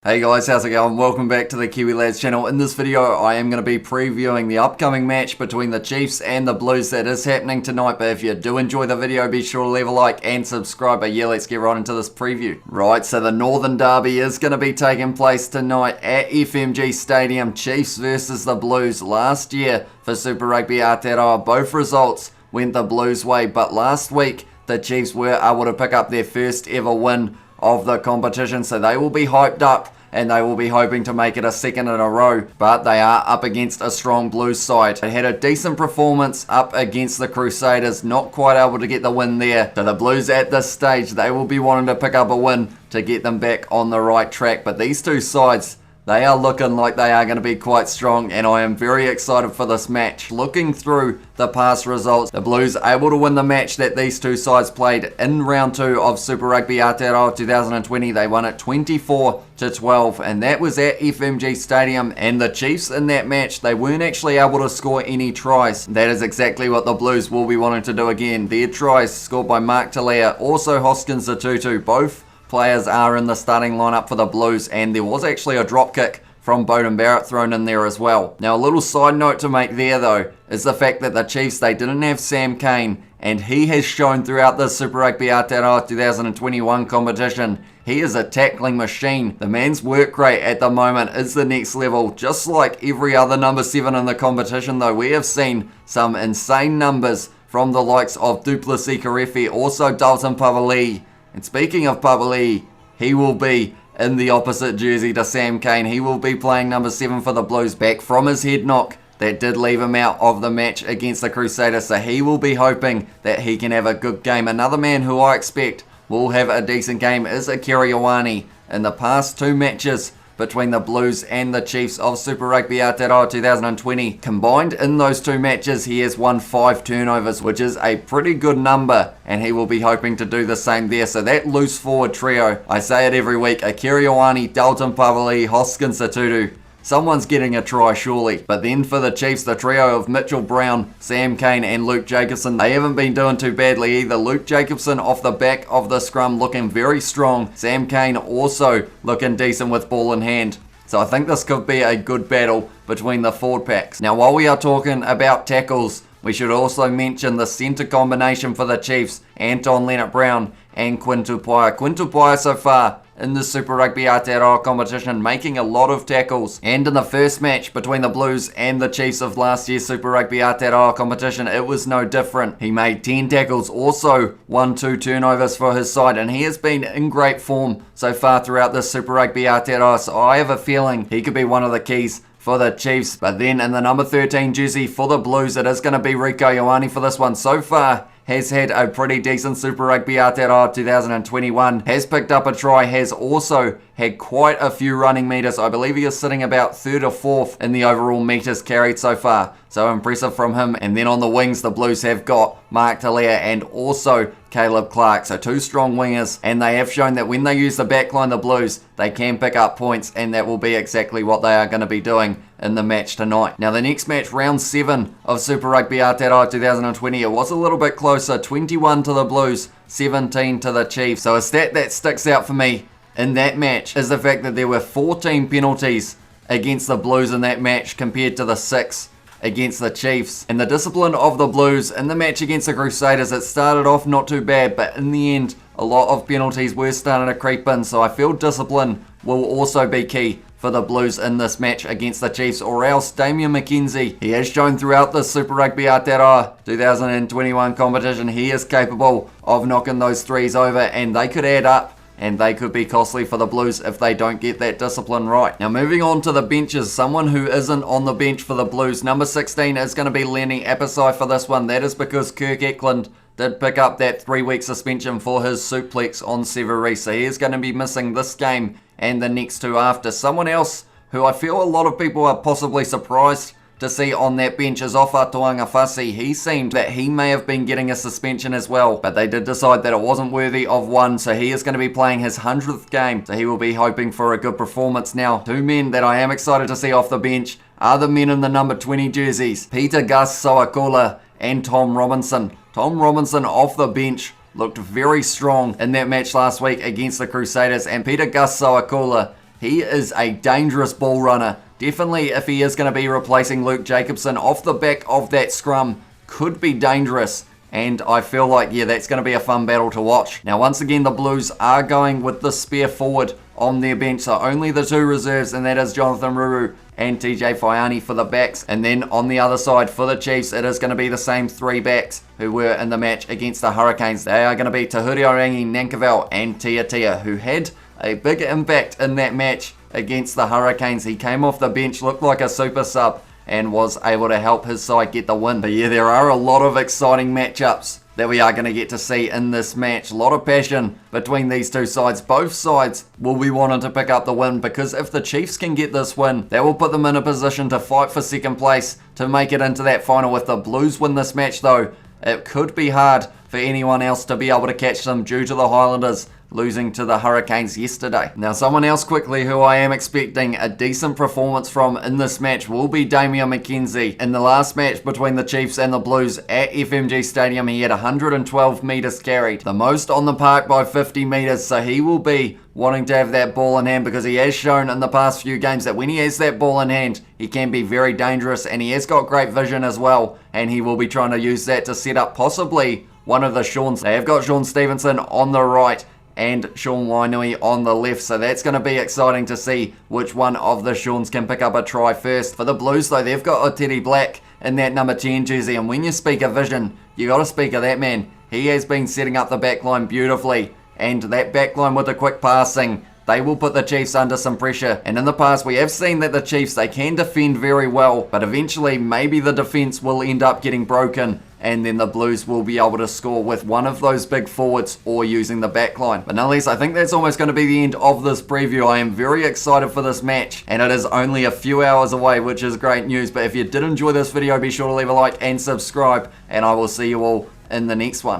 Hey guys, how's it going? Welcome back to the Kiwi Lads channel. In this video, I am going to be previewing the upcoming match between the Chiefs and the Blues that is happening tonight. But if you do enjoy the video, be sure to leave a like and subscribe. But yeah, let's get right into this preview. Right, so the Northern Derby is going to be taking place tonight at FMG Stadium. Chiefs versus the Blues. Last year for Super Rugby Aotearoa, both results went the Blues' way. But last week, the Chiefs were able to pick up their first ever win of the competition, so they will be hyped up and they will be hoping to make it a second in a row, but they are up against a strong Blues side. They had a decent performance up against the Crusaders, not quite able to get the win there. So the Blues at this stage, they will be wanting to pick up a win to get them back on the right track, but these two sides, they are looking like they are going to be quite strong, and I am very excited for this match. Looking through the past results, the Blues able to win the match that these two sides played in round 2 of Super Rugby Aotearoa 2020. They won it 24-12, and that was at FMG Stadium. And the Chiefs in that match, they weren't actually able to score any tries. That is exactly what the Blues will be wanting to do again. Their tries scored by Mark Talia, also Hoskins Zatutu. Both players are in the starting lineup for the Blues, and there was actually a drop kick from Bowden Barrett thrown in there as well. Now, a little side note to make there though is the fact that the Chiefs, they didn't have Sam Cane, and he has shown throughout the Super Rugby Aotearoa 2021 competition, he is a tackling machine. The man's work rate at the moment is the next level. Just like every other number 7 in the competition though, we have seen some insane numbers from the likes of Duplessis Karefi, also Dalton Pavali. And speaking of Pavali, he will be in the opposite jersey to Sam Cane. He will be playing number 7 for the Blues, back from his head knock that did leave him out of the match against the Crusaders. So he will be hoping that he can have a good game. Another man who I expect will have a decent game is Akira Ioane. In the past 2 matches between the Blues and the Chiefs of Super Rugby Aotearoa 2020. Combined in those 2 matches, he has won 5 turnovers, which is a pretty good number, and he will be hoping to do the same there. So that loose forward trio, I say it every week, Akira Ioane, Dalton Pavali, Hoskins Zatutu, someone's getting a try surely. But then for the Chiefs, the trio of Mitchell Brown, Sam Cane and Luke Jacobson, they haven't been doing too badly either. Luke Jacobson off the back of the scrum looking very strong. Sam Cane also looking decent with ball in hand. So I think this could be a good battle between the forward packs. Now while we are talking about tackles, we should also mention the centre combination for the Chiefs, Anton Leonard-Brown and Quinn Tupaia. Quinn Tupaia so far in the Super Rugby Aotearoa competition, making a lot of tackles. And in the first match between the Blues and the Chiefs of last year's Super Rugby Aotearoa competition, it was no different. He made 10 tackles, also won 2 turnovers for his side, and he has been in great form so far throughout this Super Rugby Aotearoa, so I have a feeling he could be one of the keys for the Chiefs. But then in the number 13 jersey for the Blues, it is going to be Rico Ioane for this one. So far, has had a pretty decent Super Rugby Aotearoa 2021, has picked up a try, has also had quite a few running meters. I believe he is sitting about 3rd or 4th in the overall meters carried so far. So impressive from him. And then on the wings, the Blues have got Mark Talia and also Caleb Clark. So 2 strong wingers, and they have shown that when they use the backline, the Blues, they can pick up points, and that will be exactly what they are going to be doing in the match tonight. Now the next match, round 7 of Super Rugby Aotearoa 2020, it was a little bit closer, 21 to the Blues, 17 to the Chiefs. So a stat that sticks out for me in that match is the fact that there were 14 penalties against the Blues in that match compared to the 6 against the Chiefs. And the discipline of the Blues in the match against the Crusaders, it started off not too bad, but in the end, a lot of penalties were starting to creep in. So I feel discipline will also be key for the Blues in this match against the Chiefs, or else Damian McKenzie, he has shown throughout the Super Rugby Aotearoa 2021 competition, he is capable of knocking those threes over, and they could add up, and they could be costly for the Blues if they don't get that discipline right. Now moving on to the benches, someone who isn't on the bench for the Blues, number 16 is going to be Lenny Apasai for this one. That is because Kirk Eklund did pick up that 3-week suspension for his suplex on Severie, so he is going to be missing this game and the next 2 after. Someone else who I feel a lot of people are possibly surprised to see on that bench is Ofa Tuangafasi. He seemed that he may have been getting a suspension as well, but they did decide that it wasn't worthy of one, so he is going to be playing his 100th game, so he will be hoping for a good performance. Now, 2 men that I am excited to see off the bench are the men in the number 20 jerseys, Peter Gus Soakula and Tom Robinson. Tom Robinson off the bench looked very strong in that match last week against the Crusaders, and Peter Gus Soakula, He is a dangerous ball runner. Definitely, if he is going to be replacing Luke Jacobson off the back of that scrum, could be dangerous. And I feel like, yeah, that's going to be a fun battle to watch. Now, once again, the Blues are going with the spare forward on their bench. So only the 2 reserves, and that is Jonathan Ruru and TJ Faiani for the backs. And then on the other side for the Chiefs, it is going to be the same 3 backs who were in the match against the Hurricanes. They are going to be Tahuri Orangi, Nankervis and Tia Tia, who had a big impact in that match against the Hurricanes. He came off the bench, looked like a super sub, and was able to help his side get the win. But yeah, there are a lot of exciting matchups that we are going to get to see in this match. A lot of passion between these 2 sides. Both sides will be wanting to pick up the win, because if the Chiefs can get this win, that will put them in a position to fight for second place to make it into that final. If the Blues win this match though, it could be hard for anyone else to be able to catch them due to the Highlanders losing to the Hurricanes yesterday. Now, someone else quickly who I am expecting a decent performance from in this match will be Damian McKenzie. In the last match between the Chiefs and the Blues at FMG Stadium, he had 112 metres carried, the most on the park by 50 metres, so he will be wanting to have that ball in hand, because he has shown in the past few games that when he has that ball in hand, he can be very dangerous, and he has got great vision as well, and he will be trying to use that to set up possibly one of the Shauns. They have got Shaun Stevenson on the right and Sean Wainui on the left, so that's going to be exciting to see which one of the Shauns can pick up a try first. For the Blues though, they've got Oteri Black in that number 10 jersey, and when you speak of vision, you got to speak of that man. He has been setting up the back line beautifully, and that back line with the quick passing, they will put the Chiefs under some pressure. And in the past, we have seen that the Chiefs, they can defend very well, but eventually maybe the defense will end up getting broken, and then the Blues will be able to score with one of those big forwards or using the back line. But nonetheless, I think that's almost going to be the end of this preview. I am very excited for this match, and it is only a few hours away, which is great news. But if you did enjoy this video, be sure to leave a like and subscribe, and I will see you all in the next one.